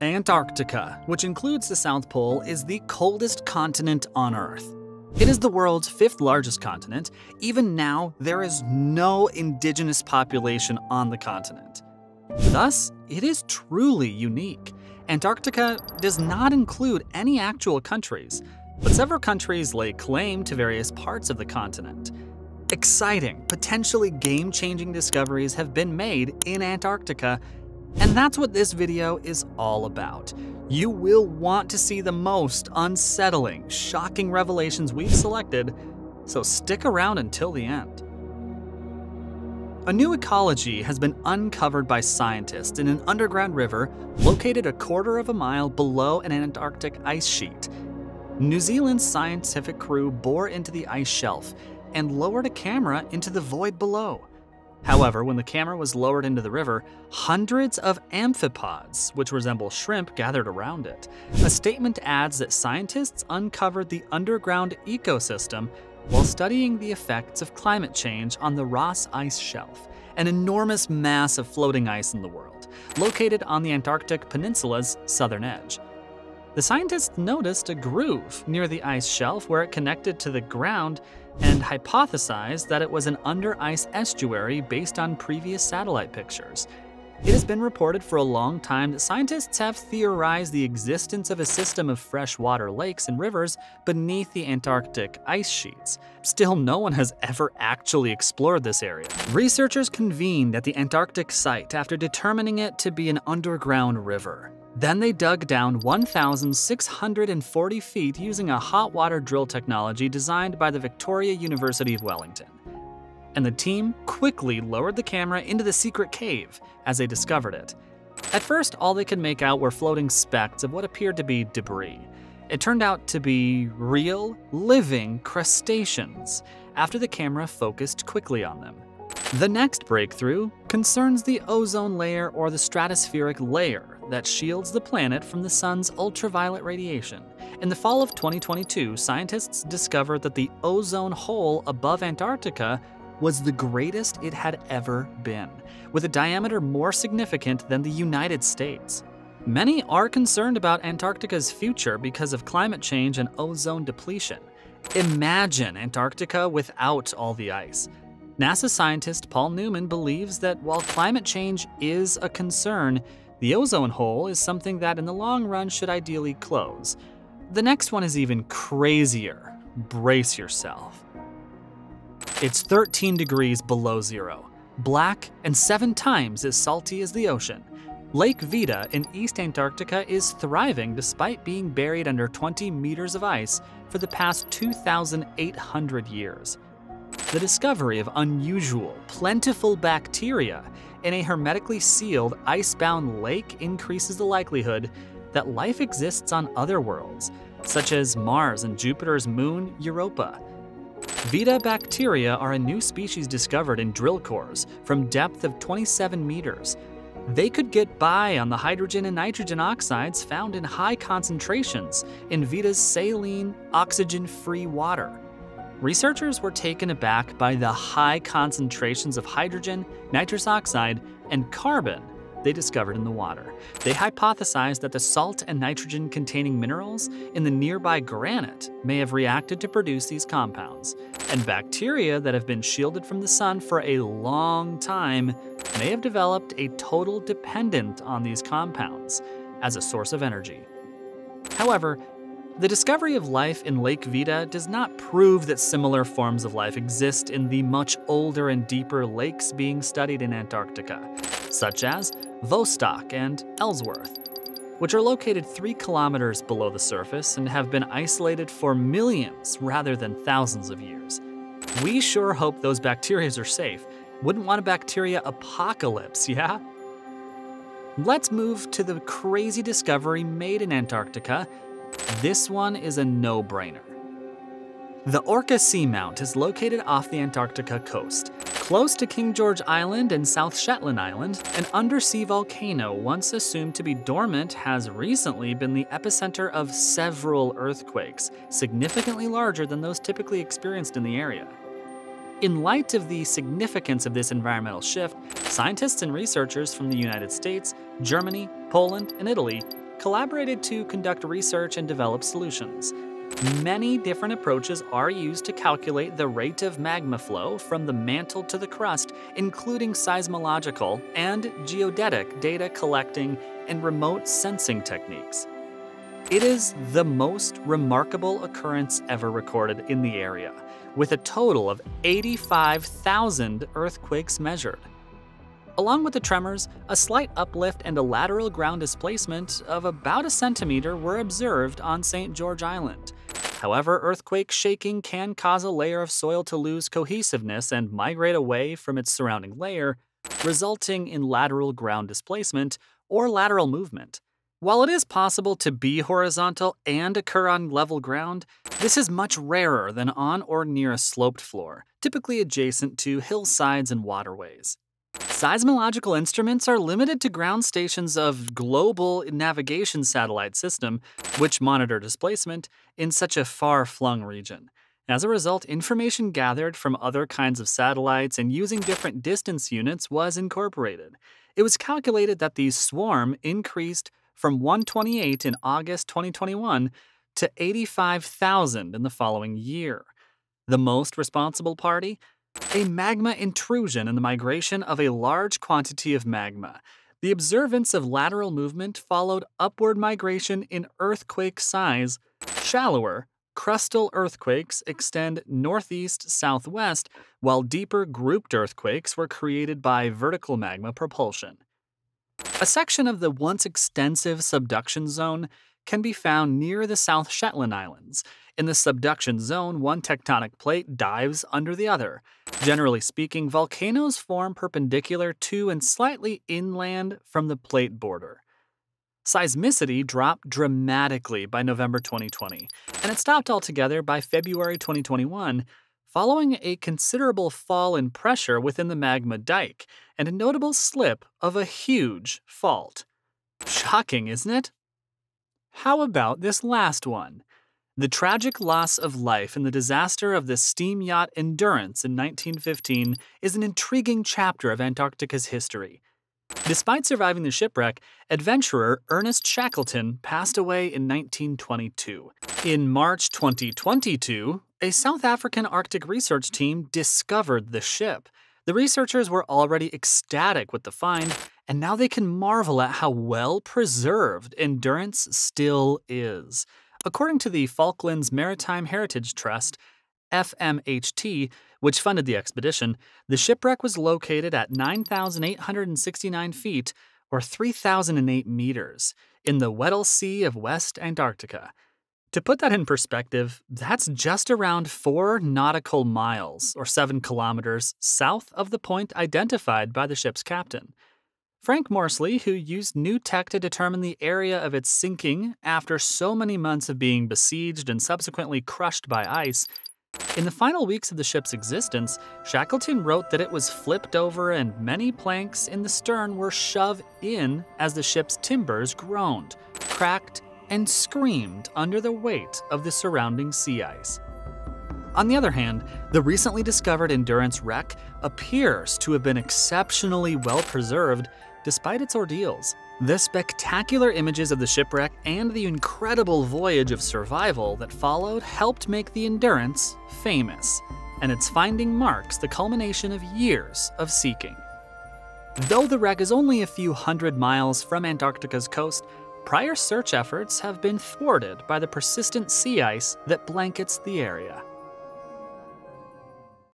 Antarctica, which includes the South Pole, is the coldest continent on Earth. It is the world's fifth largest continent. Even now, there is no indigenous population on the continent. Thus, it is truly unique. Antarctica does not include any actual countries, but several countries lay claim to various parts of the continent. Exciting, potentially game-changing discoveries have been made in Antarctica, and that's what this video is all about. You will want to see the most unsettling, shocking revelations we've selected, so stick around until the end. A new ecology has been uncovered by scientists in an underground river located a quarter of a mile below an Antarctic ice sheet. New Zealand's scientific crew bore into the ice shelf and lowered a camera into the void below. However, when the camera was lowered into the river, hundreds of amphipods, which resemble shrimp, gathered around it. A statement adds that scientists uncovered the underground ecosystem while studying the effects of climate change on the Ross Ice Shelf, an enormous mass of floating ice in the world, located on the Antarctic Peninsula's southern edge. The scientists noticed a groove near the ice shelf where it connected to the ground and hypothesized that it was an under-ice estuary based on previous satellite pictures. It has been reported for a long time that scientists have theorized the existence of a system of freshwater lakes and rivers beneath the Antarctic ice sheets. Still, no one has ever actually explored this area. Researchers convened at the Antarctic site after determining it to be an underground river. Then they dug down 1,640 feet using a hot water drill technology designed by the Victoria University of Wellington. And the team quickly lowered the camera into the secret cave as they discovered it. At first, all they could make out were floating specks of what appeared to be debris. It turned out to be real, living crustaceans after the camera focused quickly on them. The next breakthrough concerns the ozone layer, or the stratospheric layer that shields the planet from the sun's ultraviolet radiation. In the fall of 2022, scientists discovered that the ozone hole above Antarctica was the greatest it had ever been, with a diameter more significant than the United States. Many are concerned about Antarctica's future because of climate change and ozone depletion. Imagine Antarctica without all the ice. NASA scientist Paul Newman believes that while climate change is a concern, the ozone hole is something that in the long run should ideally close. The next one is even crazier. Brace yourself. It's 13 degrees below zero, black, and 7 times as salty as the ocean. Lake Veda in East Antarctica is thriving despite being buried under 20 meters of ice for the past 2,800 years. The discovery of unusual, plentiful bacteria in a hermetically sealed, ice-bound lake increases the likelihood that life exists on other worlds, such as Mars and Jupiter's moon, Europa. Veda bacteria are a new species discovered in drill cores from depth of 27 meters. They could get by on the hydrogen and nitrogen oxides found in high concentrations in Veda's saline, oxygen-free water. Researchers were taken aback by the high concentrations of hydrogen, nitrous oxide, and carbon they discovered in the water. They hypothesized that the salt and nitrogen-containing minerals in the nearby granite may have reacted to produce these compounds, and bacteria that have been shielded from the sun for a long time may have developed a total dependence on these compounds as a source of energy. However, the discovery of life in Lake Veda does not prove that similar forms of life exist in the much older and deeper lakes being studied in Antarctica, such as Vostok and Ellsworth, which are located 3 kilometers below the surface and have been isolated for millions rather than thousands of years. We sure hope those bacteria are safe. Wouldn't want a bacteria apocalypse, yeah? Let's move to the crazy discovery made in Antarctica. This one is a no-brainer. The Orca Seamount is located off the Antarctica coast, close to King George Island and South Shetland Island. An undersea volcano once assumed to be dormant has recently been the epicenter of several earthquakes, significantly larger than those typically experienced in the area. In light of the significance of this environmental shift, scientists and researchers from the United States, Germany, Poland, and Italy collaborated to conduct research and develop solutions. Many different approaches are used to calculate the rate of magma flow from the mantle to the crust, including seismological and geodetic data collecting and remote sensing techniques. It is the most remarkable occurrence ever recorded in the area, with a total of 85,000 earthquakes measured. Along with the tremors, a slight uplift and a lateral ground displacement of about a centimeter were observed on St. George Island. However, earthquake shaking can cause a layer of soil to lose cohesiveness and migrate away from its surrounding layer, resulting in lateral ground displacement or lateral movement. While it is possible to be horizontal and occur on level ground, this is much rarer than on or near a sloped floor, typically adjacent to hillsides and waterways. Seismological instruments are limited to ground stations of Global Navigation Satellite System, which monitor displacement in such a far-flung region. As a result, information gathered from other kinds of satellites and using different distance units was incorporated. It was calculated that the swarm increased from 128 in August 2021 to 85,000 in the following year. The most responsible party? A magma intrusion and the migration of a large quantity of magma. The observance of lateral movement followed upward migration in earthquake size. Shallower, crustal earthquakes extend northeast-southwest, while deeper grouped earthquakes were created by vertical magma propulsion. A section of the once extensive subduction zone can be found near the South Shetland Islands. In the subduction zone, one tectonic plate dives under the other. Generally speaking, volcanoes form perpendicular to and slightly inland from the plate border. Seismicity dropped dramatically by November 2020, and it stopped altogether by February 2021, following a considerable fall in pressure within the magma dike and a notable slip of a huge fault. Shocking, isn't it? How about this last one? The tragic loss of life in the disaster of the steam yacht Endurance in 1915 is an intriguing chapter of Antarctica's history. Despite surviving the shipwreck, adventurer Ernest Shackleton passed away in 1922. In March 2022, a South African Arctic research team discovered the ship. The researchers were already ecstatic with the find, and now they can marvel at how well preserved Endurance still is. According to the Falklands Maritime Heritage Trust, FMHT, which funded the expedition, the shipwreck was located at 9,869 feet, or 3,008 meters, in the Weddell Sea of West Antarctica. To put that in perspective, that's just around 4 nautical miles, or 7 kilometers, south of the point identified by the ship's captain. Frank Morsley, who used new tech to determine the area of its sinking after so many months of being besieged and subsequently crushed by ice, in the final weeks of the ship's existence, Shackleton wrote that it was flipped over and many planks in the stern were shoved in as the ship's timbers groaned, cracked, and screamed under the weight of the surrounding sea ice. On the other hand, the recently discovered Endurance wreck appears to have been exceptionally well preserved despite its ordeals. The spectacular images of the shipwreck and the incredible voyage of survival that followed helped make the Endurance famous, and its finding marks the culmination of years of seeking. Though the wreck is only a few hundred miles from Antarctica's coast, prior search efforts have been thwarted by the persistent sea ice that blankets the area.